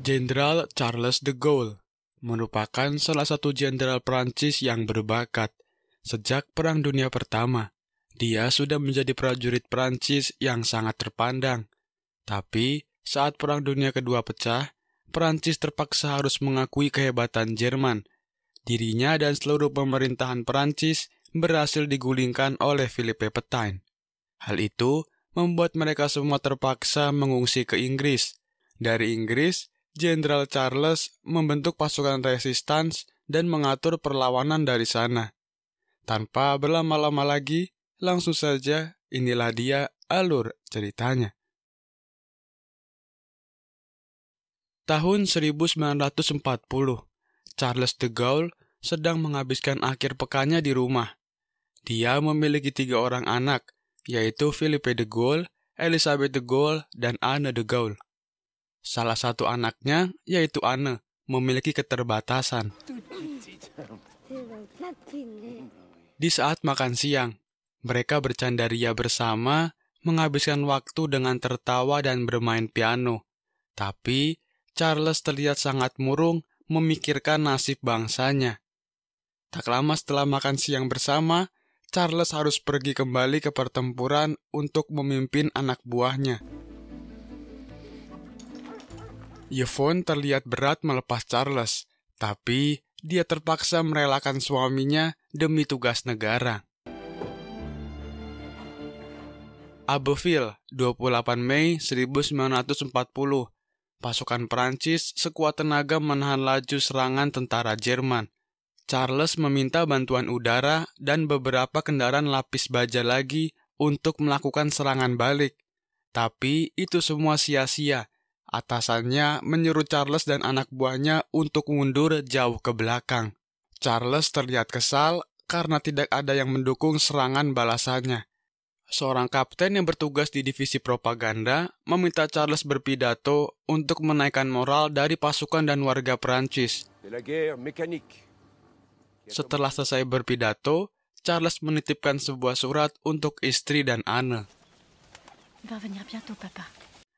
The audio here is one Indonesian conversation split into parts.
Jenderal Charles de Gaulle merupakan salah satu jenderal Prancis yang berbakat. Sejak Perang Dunia Pertama, dia sudah menjadi prajurit Prancis yang sangat terpandang. Tapi, saat Perang Dunia Kedua pecah, Prancis terpaksa harus mengakui kehebatan Jerman. Dirinya dan seluruh pemerintahan Prancis berhasil digulingkan oleh Philippe Pétain. Hal itu membuat mereka semua terpaksa mengungsi ke Inggris. Dari Inggris, Jenderal Charles membentuk pasukan resistance dan mengatur perlawanan dari sana. Tanpa berlama-lama lagi, langsung saja inilah dia alur ceritanya. Tahun 1940, Charles de Gaulle sedang menghabiskan akhir pekannya di rumah. Dia memiliki 3 orang anak, yaitu Philippe de Gaulle, Elisabeth de Gaulle, dan Anne de Gaulle. Salah satu anaknya, yaitu Anne, memiliki keterbatasan. Di saat makan siang, mereka bercandaria bersama, menghabiskan waktu dengan tertawa dan bermain piano. Tapi, Charles terlihat sangat murung memikirkan nasib bangsanya. Tak lama setelah makan siang bersama, Charles harus pergi kembali ke pertempuran untuk memimpin anak buahnya. Yvonne terlihat berat melepas Charles, tapi dia terpaksa merelakan suaminya demi tugas negara. Abbeville, 28 Mei 1940. Pasukan Prancis sekuat tenaga menahan laju serangan tentara Jerman. Charles meminta bantuan udara dan beberapa kendaraan lapis baja lagi untuk melakukan serangan balik. Tapi itu semua sia-sia. Atasannya menyuruh Charles dan anak buahnya untuk mundur jauh ke belakang. Charles terlihat kesal karena tidak ada yang mendukung serangan balasannya. Seorang kapten yang bertugas di divisi propaganda meminta Charles berpidato untuk menaikkan moral dari pasukan dan warga Prancis. Setelah selesai berpidato, Charles menitipkan sebuah surat untuk istri dan Anne.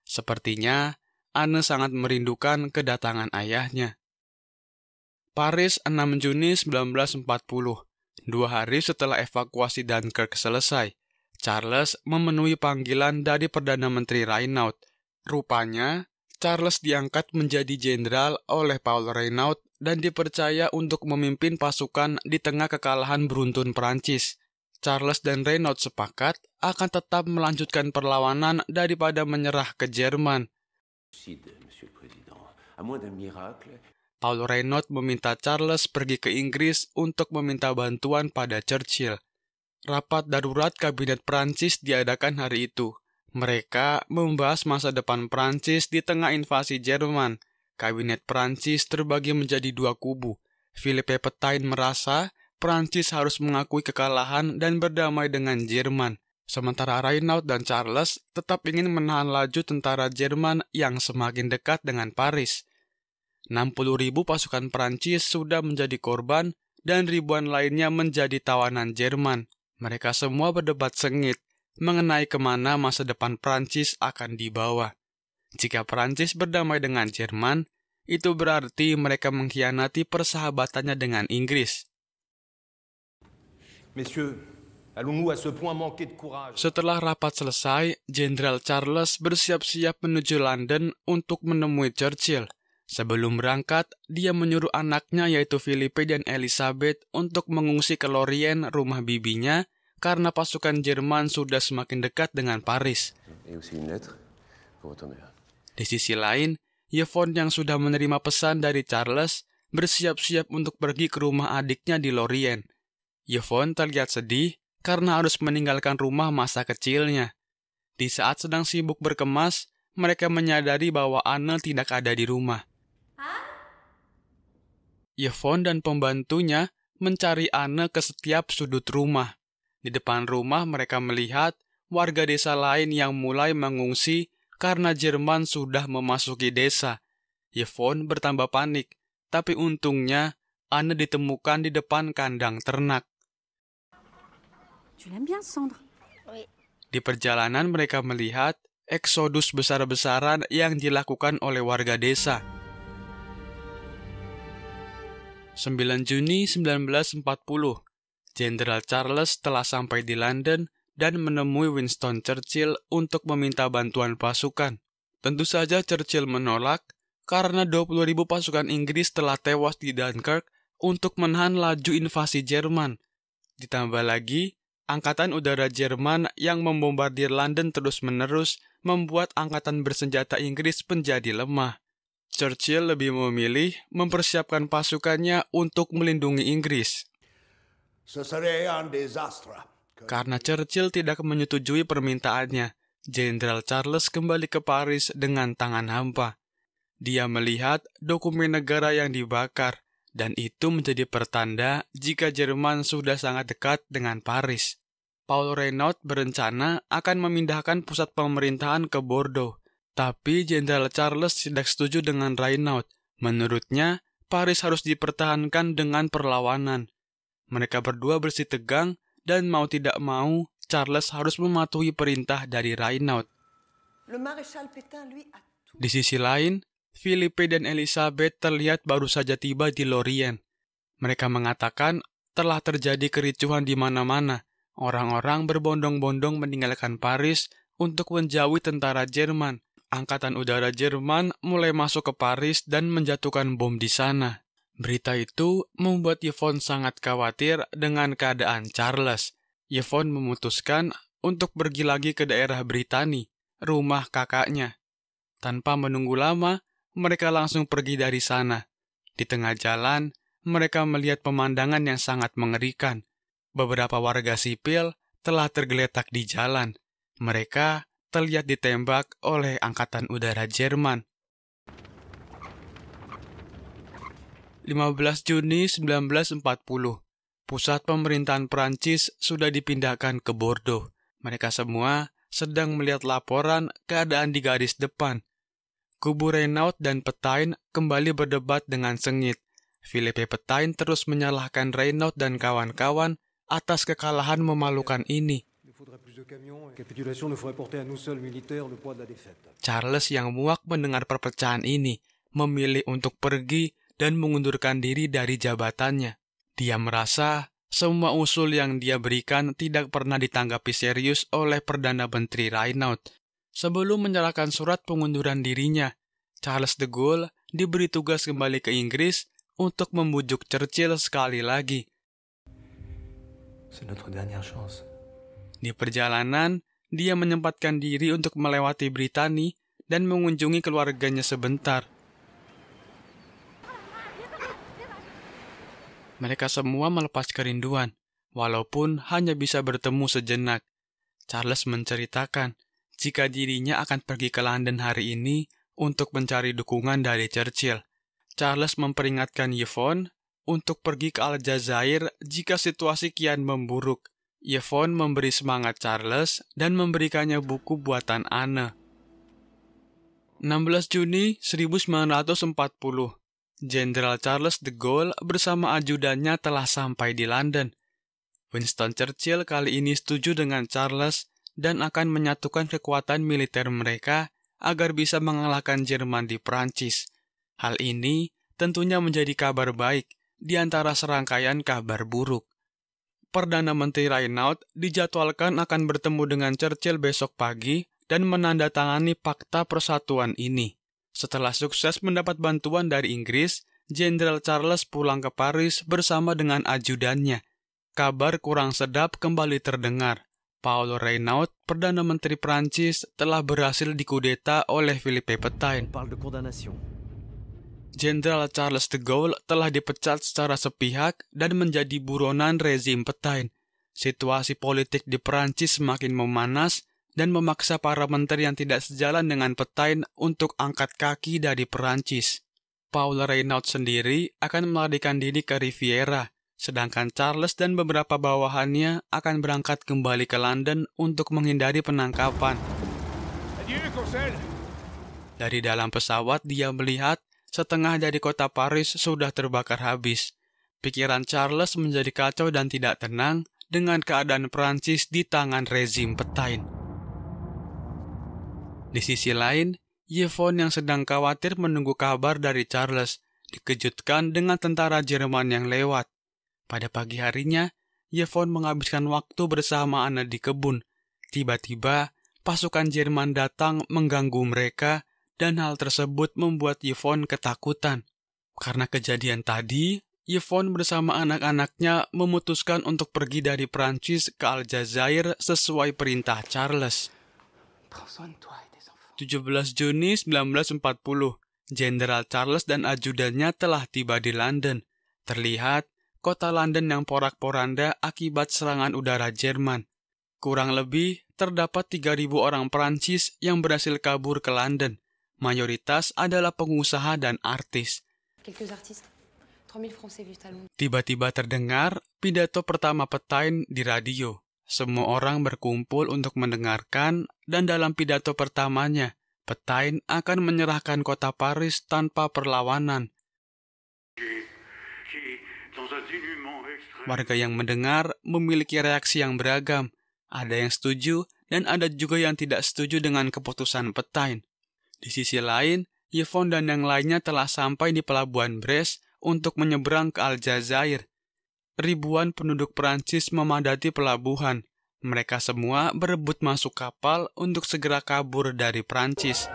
Sepertinya, Anne sangat merindukan kedatangan ayahnya. Paris, 6 Juni 1940. 2 hari setelah evakuasi Dunkirk selesai, Charles memenuhi panggilan dari Perdana Menteri Reynaud. Rupanya, Charles diangkat menjadi jenderal oleh Paul Reynaud dan dipercaya untuk memimpin pasukan di tengah kekalahan beruntun Prancis. Charles dan Reynaud sepakat akan tetap melanjutkan perlawanan daripada menyerah ke Jerman. Paul Reynaud meminta Charles pergi ke Inggris untuk meminta bantuan pada Churchill. Rapat darurat Kabinet Prancis diadakan hari itu. Mereka membahas masa depan Prancis di tengah invasi Jerman. Kabinet Prancis terbagi menjadi 2 kubu. Philippe Pétain merasa Prancis harus mengakui kekalahan dan berdamai dengan Jerman. Sementara Reynaud dan Charles tetap ingin menahan laju tentara Jerman yang semakin dekat dengan Paris. 60.000 pasukan Prancis sudah menjadi korban dan ribuan lainnya menjadi tawanan Jerman. Mereka semua berdebat sengit mengenai kemana masa depan Prancis akan dibawa. Jika Prancis berdamai dengan Jerman, itu berarti mereka mengkhianati persahabatannya dengan Inggris. Setelah rapat selesai, Jenderal Charles bersiap-siap menuju London untuk menemui Churchill. Sebelum berangkat, dia menyuruh anaknya yaitu Philippe dan Elisabeth untuk mengungsi ke Lorient, rumah bibinya, karena pasukan Jerman sudah semakin dekat dengan Paris. Di sisi lain, Yvonne yang sudah menerima pesan dari Charles bersiap-siap untuk pergi ke rumah adiknya di Lorient. Yvonne terlihat sedih karena harus meninggalkan rumah masa kecilnya. Di saat sedang sibuk berkemas, mereka menyadari bahwa Anne tidak ada di rumah. Yvonne dan pembantunya mencari Anne ke setiap sudut rumah. Di depan rumah mereka melihat warga desa lain yang mulai mengungsi karena Jerman sudah memasuki desa. Yvonne bertambah panik, tapi untungnya Anne ditemukan di depan kandang ternak. Di perjalanan mereka melihat eksodus besar-besaran yang dilakukan oleh warga desa. 9 Juni 1940, Jenderal Charles telah sampai di London dan menemui Winston Churchill untuk meminta bantuan pasukan. Tentu saja Churchill menolak karena 20.000 pasukan Inggris telah tewas di Dunkirk untuk menahan laju invasi Jerman. Ditambah lagi, Angkatan Udara Jerman yang membombardir London terus-menerus membuat angkatan bersenjata Inggris menjadi lemah. Churchill lebih memilih mempersiapkan pasukannya untuk melindungi Inggris. Karena Churchill tidak menyetujui permintaannya, Jenderal Charles kembali ke Paris dengan tangan hampa. Dia melihat dokumen negara yang dibakar, dan itu menjadi pertanda jika Jerman sudah sangat dekat dengan Paris. Paul Reynaud berencana akan memindahkan pusat pemerintahan ke Bordeaux, tapi Jenderal Charles tidak setuju dengan Reynaud. Menurutnya, Paris harus dipertahankan dengan perlawanan. Mereka berdua bersitegang, dan mau tidak mau, Charles harus mematuhi perintah dari Reynaud. Di sisi lain, Philippe dan Elizabeth terlihat baru saja tiba di Lorient. Mereka mengatakan telah terjadi kericuhan di mana-mana. Orang-orang berbondong-bondong meninggalkan Paris untuk menjauhi tentara Jerman. Angkatan Udara Jerman mulai masuk ke Paris dan menjatuhkan bom di sana. Berita itu membuat Yvonne sangat khawatir dengan keadaan Charles. Yvonne memutuskan untuk pergi lagi ke daerah Britani, rumah kakaknya. Tanpa menunggu lama, mereka langsung pergi dari sana. Di tengah jalan, mereka melihat pemandangan yang sangat mengerikan. Beberapa warga sipil telah tergeletak di jalan. Mereka terlihat ditembak oleh Angkatan Udara Jerman. 15 Juni 1940, pusat pemerintahan Prancis sudah dipindahkan ke Bordeaux. Mereka semua sedang melihat laporan keadaan di garis depan. Kubu Reynaud dan Pétain kembali berdebat dengan sengit. Philippe Pétain terus menyalahkan Reynaud dan kawan-kawan atas kekalahan memalukan ini. Charles yang muak mendengar perpecahan ini, memilih untuk pergi dan mengundurkan diri dari jabatannya. Dia merasa semua usul yang dia berikan tidak pernah ditanggapi serius oleh Perdana Menteri Reynaud. Sebelum menyerahkan surat pengunduran dirinya, Charles de Gaulle diberi tugas kembali ke Inggris untuk membujuk Churchill sekali lagi. Di perjalanan, dia menyempatkan diri untuk melewati Britani dan mengunjungi keluarganya sebentar. Mereka semua melepas kerinduan, walaupun hanya bisa bertemu sejenak. Charles menceritakan jika dirinya akan pergi ke London hari ini untuk mencari dukungan dari Churchill. Charles memperingatkan Yvonne untuk pergi ke Aljazair jika situasi kian memburuk. Yvonne memberi semangat Charles dan memberikannya buku buatan Anne. 16 Juni 1940, Jenderal Charles de Gaulle bersama ajudannya telah sampai di London. Winston Churchill kali ini setuju dengan Charles dan akan menyatukan kekuatan militer mereka agar bisa mengalahkan Jerman di Prancis. Hal ini tentunya menjadi kabar baik di antara serangkaian kabar buruk. Perdana Menteri Reynaud dijadwalkan akan bertemu dengan Churchill besok pagi dan menandatangani Fakta Persatuan ini. Setelah sukses mendapat bantuan dari Inggris, Jenderal Charles pulang ke Paris bersama dengan ajudannya. Kabar kurang sedap kembali terdengar. Paul Reynaud, Perdana Menteri Prancis, telah berhasil dikudeta oleh Philippe Pétain. Jenderal Charles de Gaulle telah dipecat secara sepihak dan menjadi buronan rezim Pétain. Situasi politik di Prancis semakin memanas dan memaksa para menteri yang tidak sejalan dengan Pétain untuk angkat kaki dari Prancis. Paul Reynaud sendiri akan melarikan diri ke Riviera, sedangkan Charles dan beberapa bawahannya akan berangkat kembali ke London untuk menghindari penangkapan. Dari dalam pesawat dia melihat setengah dari kota Paris sudah terbakar habis. Pikiran Charles menjadi kacau dan tidak tenang dengan keadaan Prancis di tangan rezim Pétain. Di sisi lain, Yvonne yang sedang khawatir menunggu kabar dari Charles. dikejutkan dengan tentara Jerman yang lewat. Pada pagi harinya, Yvonne menghabiskan waktu bersama Anne di kebun. Tiba-tiba, pasukan Jerman datang mengganggu mereka dan hal tersebut membuat Yvonne ketakutan. Karena kejadian tadi, Yvonne bersama anak-anaknya memutuskan untuk pergi dari Prancis ke Aljazair sesuai perintah Charles. 17 Juni 1940, Jenderal Charles dan ajudannya telah tiba di London. Terlihat, kota London yang porak-poranda akibat serangan udara Jerman. Kurang lebih, terdapat 3.000 orang Prancis yang berhasil kabur ke London. Mayoritas adalah pengusaha dan artis. Tiba-tiba terdengar pidato pertama Petain di radio. Semua orang berkumpul untuk mendengarkan, dan dalam pidato pertamanya, Petain akan menyerahkan kota Paris tanpa perlawanan. Warga yang mendengar memiliki reaksi yang beragam. Ada yang setuju, dan ada juga yang tidak setuju dengan keputusan Petain. Di sisi lain, Yvonne dan yang lainnya telah sampai di pelabuhan Brest untuk menyeberang ke Aljazair. Ribuan penduduk Prancis memadati pelabuhan. Mereka semua berebut masuk kapal untuk segera kabur dari Prancis.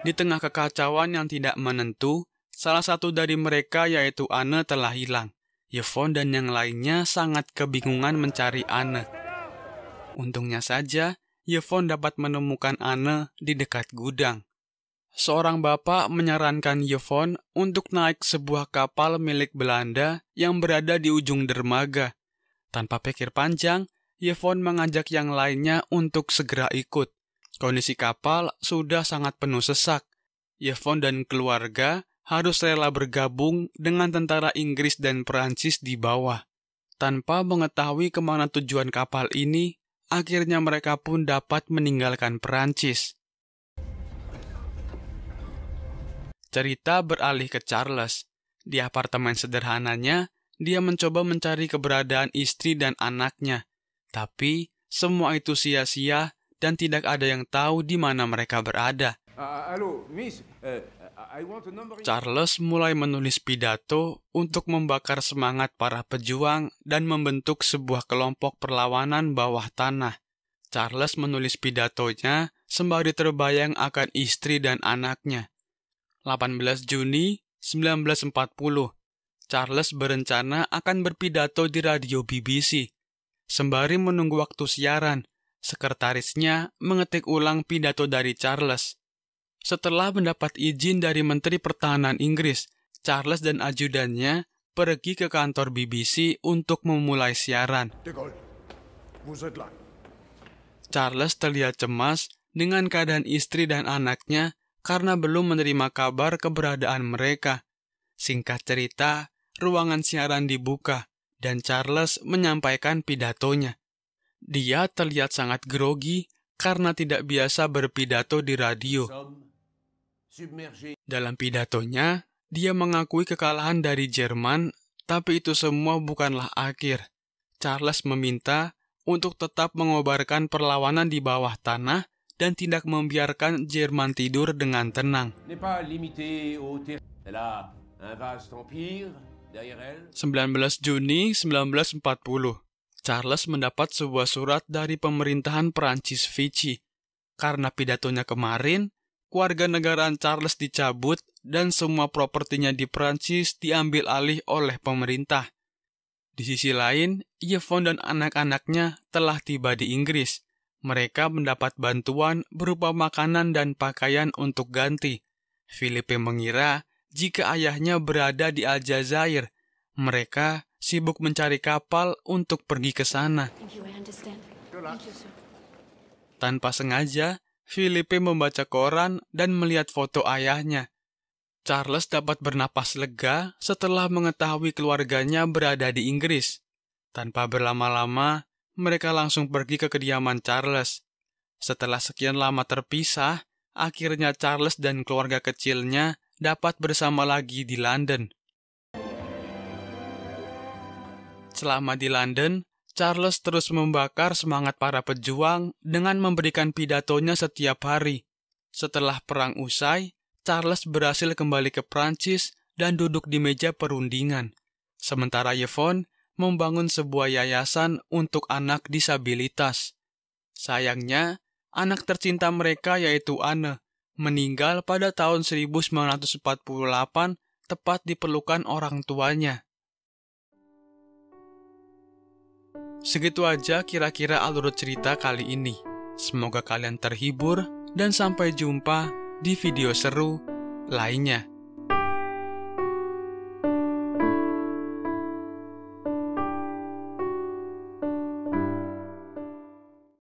Di tengah kekacauan yang tidak menentu, salah satu dari mereka yaitu Anne telah hilang. Yvonne dan yang lainnya sangat kebingungan mencari Anne. Untungnya saja, Yvonne dapat menemukan Anne di dekat gudang. Seorang bapak menyarankan Yvonne untuk naik sebuah kapal milik Belanda yang berada di ujung dermaga. Tanpa pikir panjang, Yvonne mengajak yang lainnya untuk segera ikut. Kondisi kapal sudah sangat penuh sesak. Yvonne dan keluarga harus rela bergabung dengan tentara Inggris dan Perancis di bawah. Tanpa mengetahui kemana tujuan kapal ini, akhirnya mereka pun dapat meninggalkan Perancis. Cerita beralih ke Charles. Di apartemen sederhananya, dia mencoba mencari keberadaan istri dan anaknya. Tapi, semua itu sia-sia dan tidak ada yang tahu di mana mereka berada. Charles mulai menulis pidato untuk membakar semangat para pejuang dan membentuk sebuah kelompok perlawanan bawah tanah. Charles menulis pidatonya sembari terbayang akan istri dan anaknya. 18 Juni 1940, Charles berencana akan berpidato di radio BBC. Sembari menunggu waktu siaran, sekretarisnya mengetik ulang pidato dari Charles. Setelah mendapat izin dari Menteri Pertahanan Inggris, Charles dan ajudannya pergi ke kantor BBC untuk memulai siaran. Charles terlihat cemas dengan keadaan istri dan anaknya karena belum menerima kabar keberadaan mereka. Singkat cerita, ruangan siaran dibuka dan Charles menyampaikan pidatonya. Dia terlihat sangat grogi karena tidak biasa berpidato di radio. Dalam pidatonya, dia mengakui kekalahan dari Jerman, tapi itu semua bukanlah akhir. Charles meminta untuk tetap mengobarkan perlawanan di bawah tanah dan tidak membiarkan Jerman tidur dengan tenang. 19 Juni 1940, Charles mendapat sebuah surat dari pemerintahan Prancis Vichy. Karena pidatonya kemarin, kewarganegaraan Charles dicabut dan semua propertinya di Prancis diambil alih oleh pemerintah. Di sisi lain, Yvonne dan anak-anaknya telah tiba di Inggris. Mereka mendapat bantuan berupa makanan dan pakaian untuk ganti. Philippe mengira jika ayahnya berada di Aljazair, mereka sibuk mencari kapal untuk pergi ke sana. Tanpa sengaja, Philippe membaca koran dan melihat foto ayahnya. Charles dapat bernapas lega setelah mengetahui keluarganya berada di Inggris. Tanpa berlama-lama, mereka langsung pergi ke kediaman Charles. Setelah sekian lama terpisah, akhirnya Charles dan keluarga kecilnya dapat bersama lagi di London. Selama di London, Charles terus membakar semangat para pejuang dengan memberikan pidatonya setiap hari. Setelah perang usai, Charles berhasil kembali ke Prancis dan duduk di meja perundingan. Sementara Yvonne membangun sebuah yayasan untuk anak disabilitas. Sayangnya, anak tercinta mereka yaitu Anne meninggal pada tahun 1948 tepat diperlukan orang tuanya. Segitu aja kira-kira alur cerita kali ini. Semoga kalian terhibur dan sampai jumpa di video seru lainnya.